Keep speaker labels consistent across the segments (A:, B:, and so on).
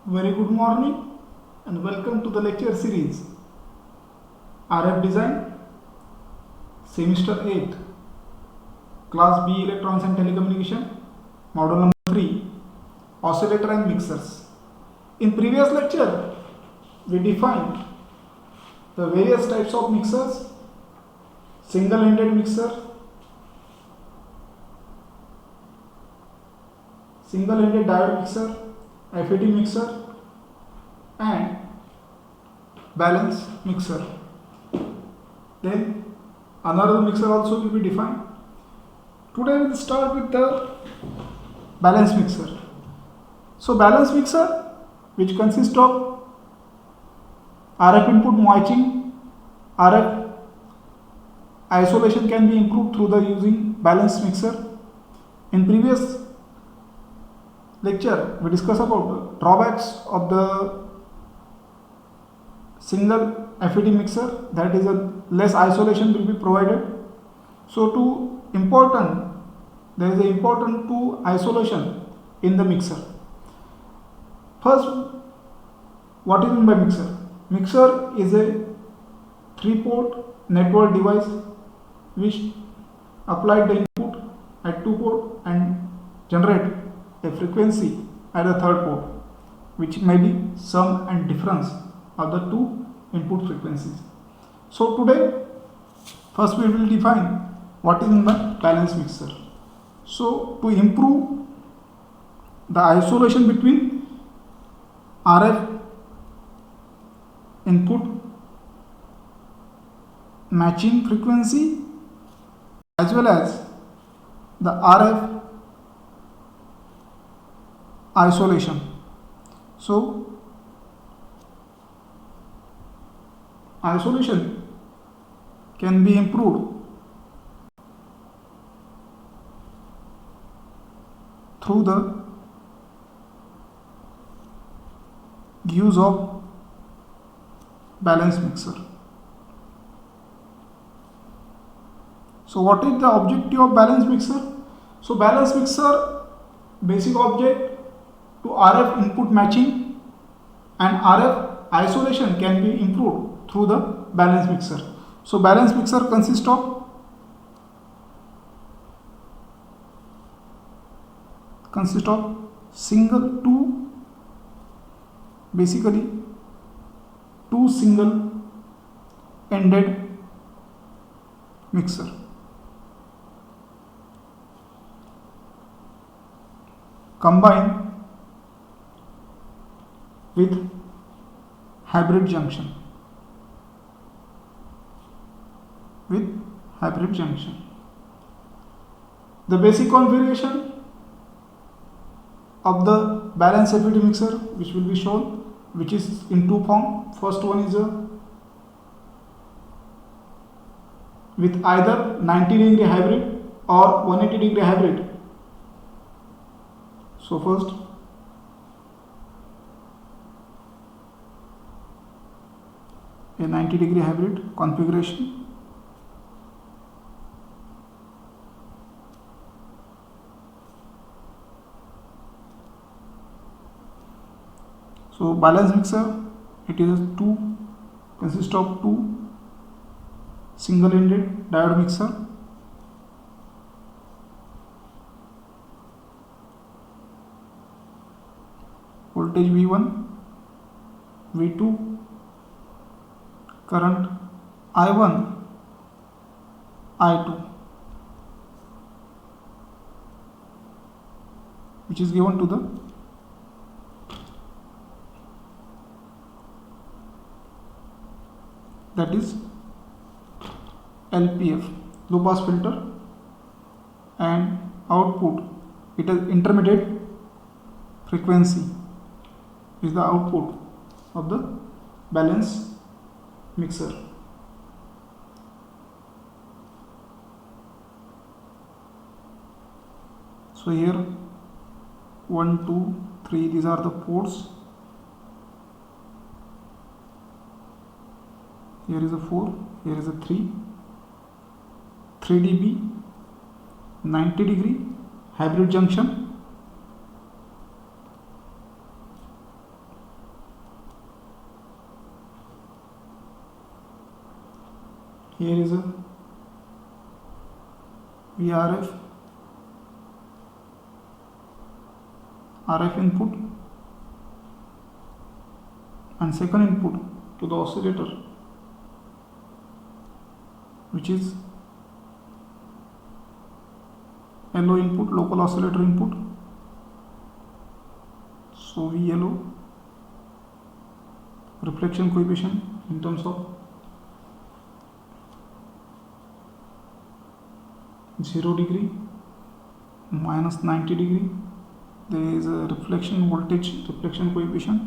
A: Very good morning and welcome to the lecture series RF Design Semester 8 Class B Electronics and Telecommunication Model number 3 Oscillator and Mixers. In previous lecture we defined the various types of mixers: single-ended mixer, single-ended diode mixer, FET mixer and balance mixer. Then another mixer also will be defined. Today we will start with the balance mixer. So balance mixer, which consists of RF input matching, RF isolation can be improved through the using balance mixer. In previous lecture we discussed about drawbacks of the single FET mixer, that is a less isolation will be provided. So there is an important two isolation in the mixer. First, what is meant by mixer? Mixer is a 3-port network device which applied the input at 2 port and generate a frequency at the 3rd port, which may be sum and difference of the two input frequencies. So today first we will define what is meant by balance mixer. So to improve the isolation between RF input matching frequency as well as the RF isolation. So isolation can be improved through the use of balance mixer. So what is the objective of balance mixer? So balance mixer basic object to RF input matching and RF isolation can be improved through the balance mixer. So balance mixer consists of two single ended mixer. Combined with hybrid junction. The basic configuration of the balance FET mixer, which will be shown, which is in two form. First one is with either 90-degree hybrid or 180-degree hybrid. So first a 90-degree hybrid configuration. So balance mixer, it is consists of two single-ended diode mixer. Voltage V1, V2, current I1, I2, which is given to the that is LPF, low pass filter, and output it is intermediate frequency is the output of the balance mixer. So here 1, 2, 3, these are the ports. Here is a 4, here is a 3 dB 90-degree hybrid junction Here is a VRF, RF input, and second input to the oscillator, which is LO input, local oscillator input. So VLO, reflection coefficient in terms of 0 degree minus 90 degree. There is a reflection voltage, reflection coefficient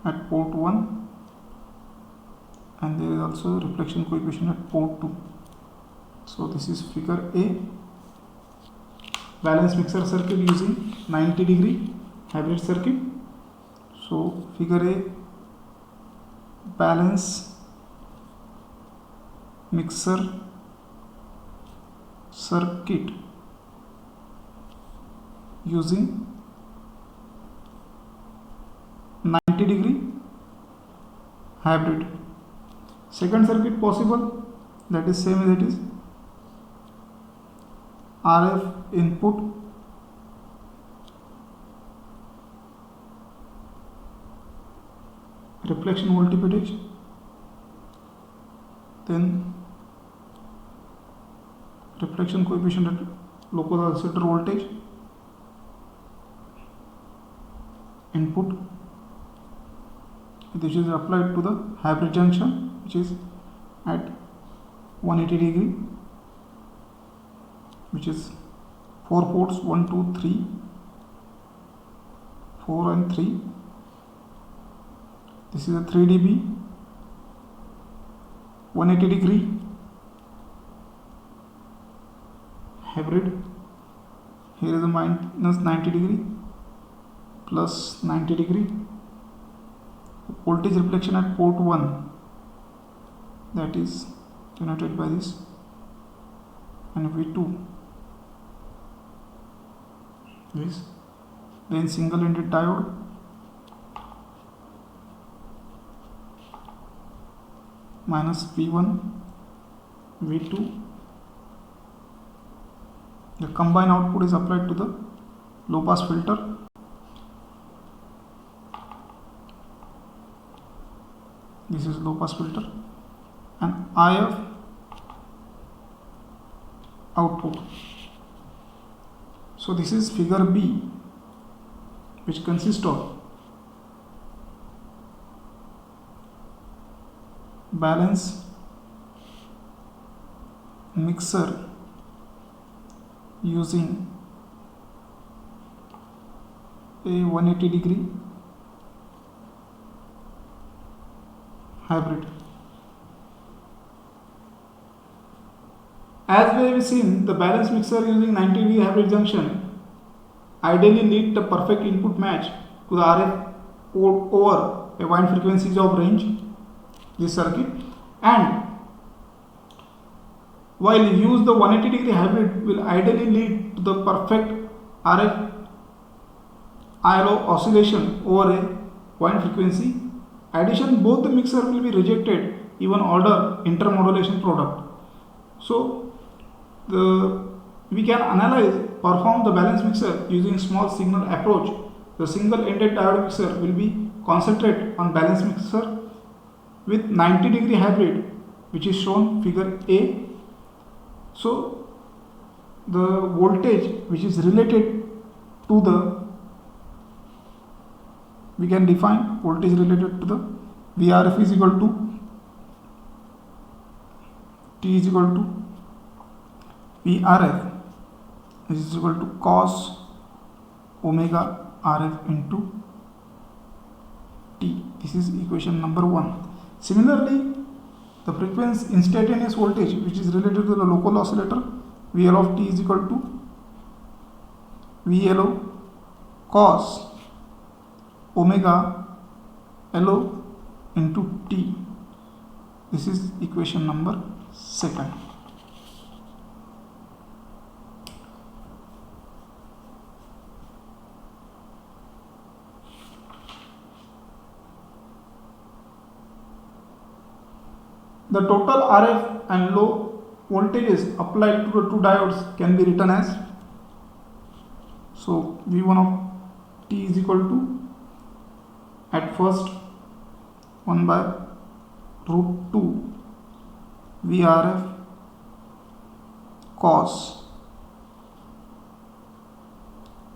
A: at port 1, and there is also reflection coefficient at port 2. So this is figure A, balance mixer circuit using 90 degree hybrid circuit. So figure A, balance mixer circuit using 90 degree hybrid. Second circuit possible, that is same as it is, RF input, reflection voltage, then reflection coefficient at local oscillator voltage, input, this is applied to the hybrid junction, which is at 180 degree, which is 4 ports, 1, 2, 3, 4 and 3. This is a 3 dB, 180 degree hybrid. Here is a minus 90 degree plus 90 degree. Voltage reflection at port 1, that is denoted by this, and V2 this. Then single ended diode, minus V1, V2. The combined output is applied to the low pass filter. This is low pass filter, and IF output. So this is figure B, which consists of balance mixer using a 180 degree hybrid. As we have seen, the balance mixer using 90 degree hybrid junction ideally need the perfect input match to the RF port over a wide frequencies of range, this circuit, and while use the 180 degree hybrid will ideally lead to the perfect RF ILO oscillation over a wide frequency. Addition, both the mixer will be rejected even order intermodulation product. So we can perform the balance mixer using small signal approach. The single ended diode mixer will be concentrated on balance mixer with 90 degree hybrid, which is shown figure A. So the voltage which is related to the, we can define voltage related to the VRF is equal to T is equal to VRF is equal to cos omega RF into T. This is equation number 1. Similarly, the frequency instantaneous voltage which is related to the local oscillator, VL of T is equal to VLO cos omega LO into T. This is equation number 2. The total RF and low voltages applied to the two diodes can be written as, so V1 of t is equal to, at first 1 by root 2 VRF cos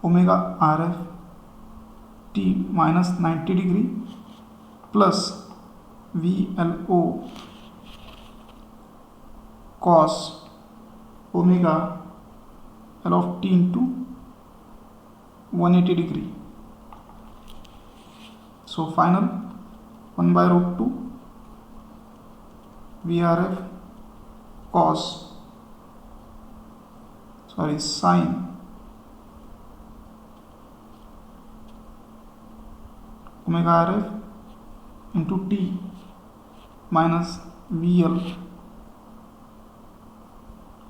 A: omega RF t minus 90 degree plus VLO cos omega L of t into 180 degree. So final 1 by root 2 VRF cos sin omega RF into t minus VL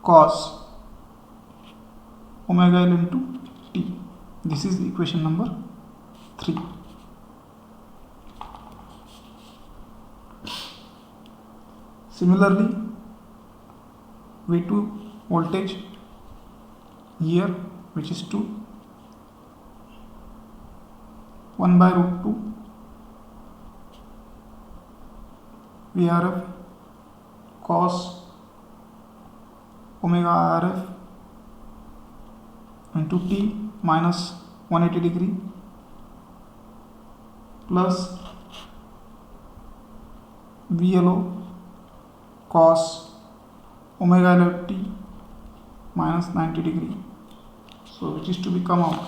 A: cos omega L into t. This is equation number 3. Similarly, V2 voltage here, which is 2, 1 by root 2 VRF cos omega RF into t minus 180 degree plus VLO cos omega L of t minus 90 degree. So which is to be come out.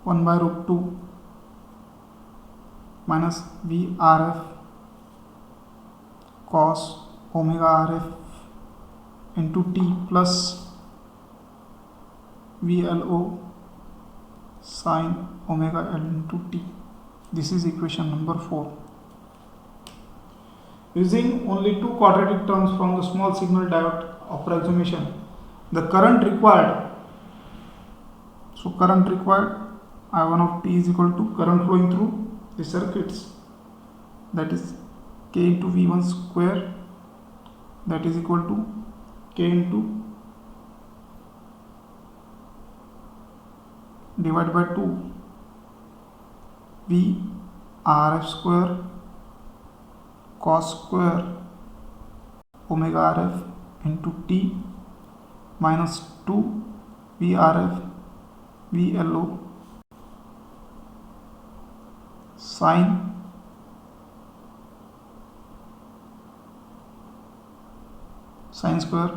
A: One by root 2 minus VRF cos omega RF into t plus VLO sin omega L into t. This is equation number 4. Using only two quadratic terms from the small signal diode approximation, the current required, I1 of t is equal to current flowing through the circuits, that is k into V1 square, that is equal to k into divided by 2 V RF square cos square omega RF into t minus 2 VRF VLO sin square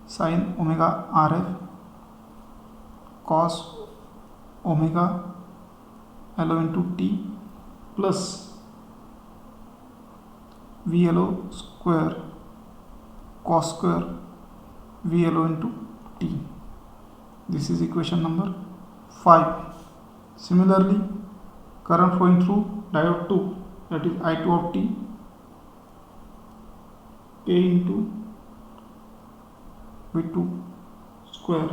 A: sin omega RF cos omega L into t plus VLO square cos square VLO into t. This is equation number 5. Similarly, current flowing through diode 2, that is I2 of t, k into V2 square.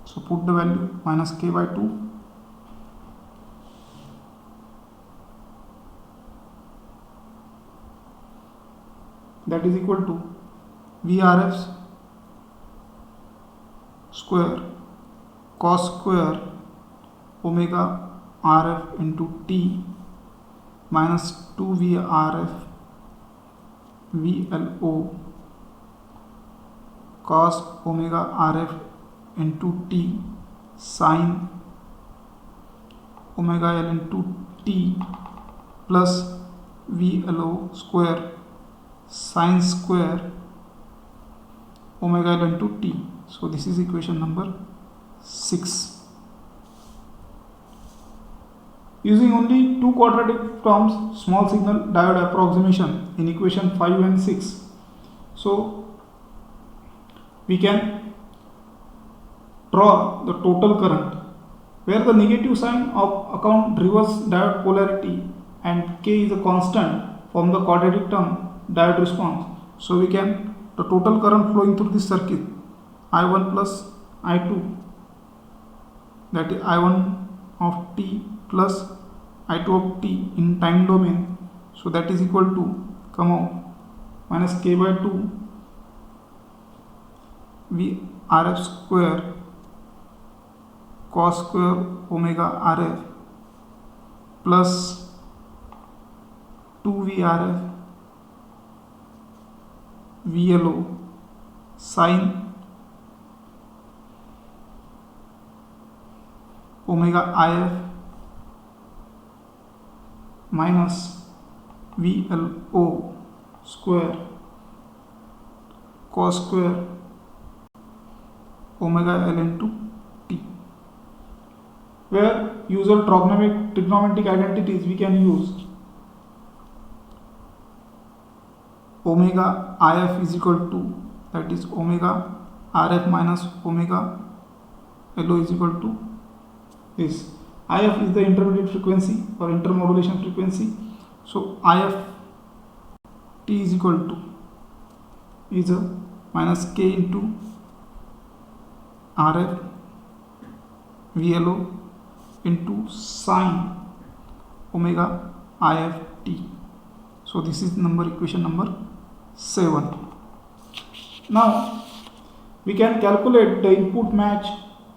A: So put the value minus k by 2 that is equal to VRF square cos square omega RF into t minus 2 VRF VLO cos omega RF into t sin omega L into t plus VLO square sin square omega L into t. So this is equation number 6. Using only two quadratic terms, small signal diode approximation in equation 5 and 6. So we can draw the total current where the negative sign of account reverse diode polarity and k is a constant from the quadratic term diode response. So we can, the total current flowing through this circuit I1 plus I2, that is I1 of t plus I2 of t in time domain, so that is equal to come out minus k by 2 v rf square cos square omega rf plus 2v rf vlo sin omega if minus vlo square cos square omega l into t. Where usual trigonometric identities we can use omega if is equal to, that is omega rf minus omega lo is equal to this. If is the intermediate frequency or intermodulation frequency, so if t is equal to is a minus k into rf vlo into sine omega if t. So this is equation number 7. Now we can calculate the input match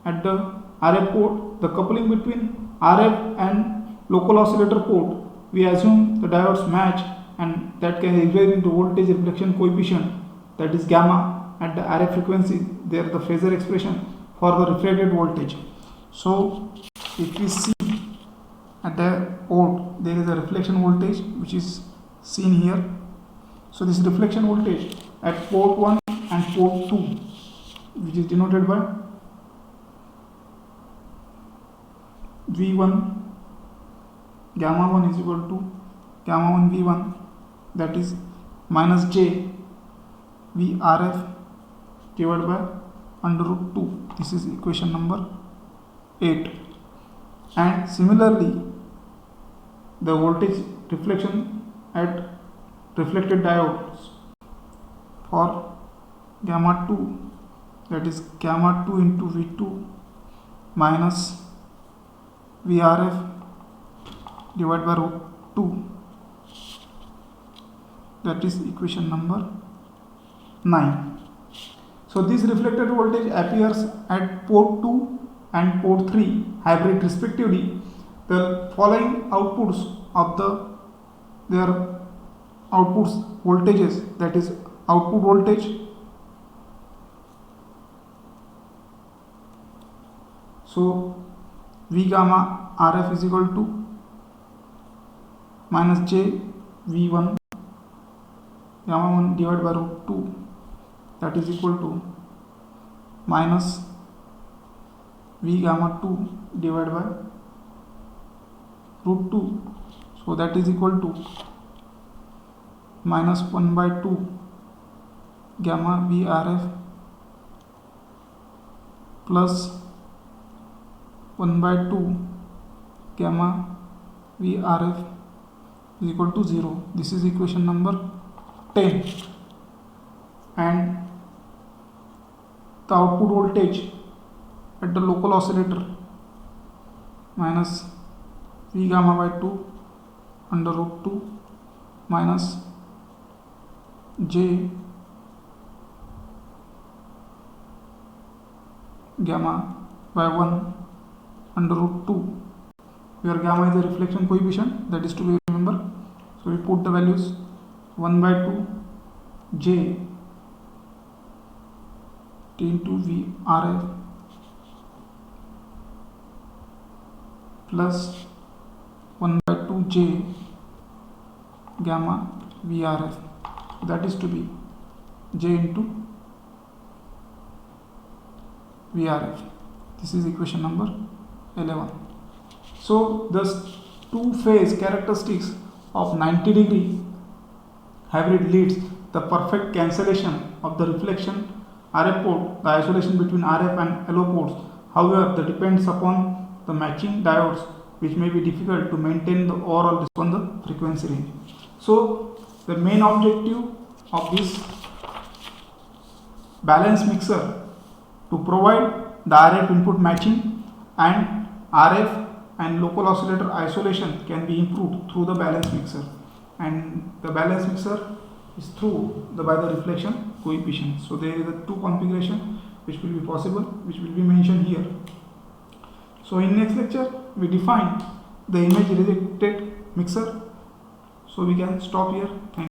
A: at the RF port, the coupling between RF and local oscillator port. We assume the diodes match, and that can result into voltage reflection coefficient, that is gamma, at the RF frequency. There the phasor expression for the reflected voltage. So if we see at the port, there is a reflection voltage which is seen here. So this reflection voltage at port 1 and port 2, which is denoted by V1 gamma 1 is equal to gamma 1 V1, that is minus j VRF divided by under root 2. This is equation number 8. And similarly, the voltage reflection at reflected diodes for gamma 2, that is gamma 2 into V2 minus VRF divided by root 2, that is equation number 9. So this reflected voltage appears at port 2 and port 3 hybrid respectively. The following outputs of their outputs voltages, that is output voltage, so V gamma RF is equal to minus j V1 gamma 1 divided by root 2, that is equal to minus V gamma 2 divided by root 2, so that is equal to minus 1 by 2 gamma VRF plus 1 by 2 gamma VRF is equal to 0. This is equation number 10. And the output voltage at the local oscillator minus V gamma by 2 under root 2 minus j gamma by 1 under root 2, where gamma is the reflection coefficient, that is to be remembered. So we put the values 1 by 2 j t into VRF plus 1 by 2 j gamma VRF, that is to be j into VRF. This is equation number 11. So the two phase characteristics of 90-degree hybrid leads the perfect cancellation of the reflection RF port, the isolation between RF and LO ports. However, that depends upon the matching diodes, which may be difficult to maintain the overall on the frequency range. So the main objective of this balance mixer to provide the RF input matching and RF and local oscillator isolation can be improved through the balance mixer, and the balance mixer is through the by the reflection coefficient. So there is a two configuration which will be possible, which will be mentioned here. So in next lecture we define the image rejected mixer. So we can stop here. Thank you.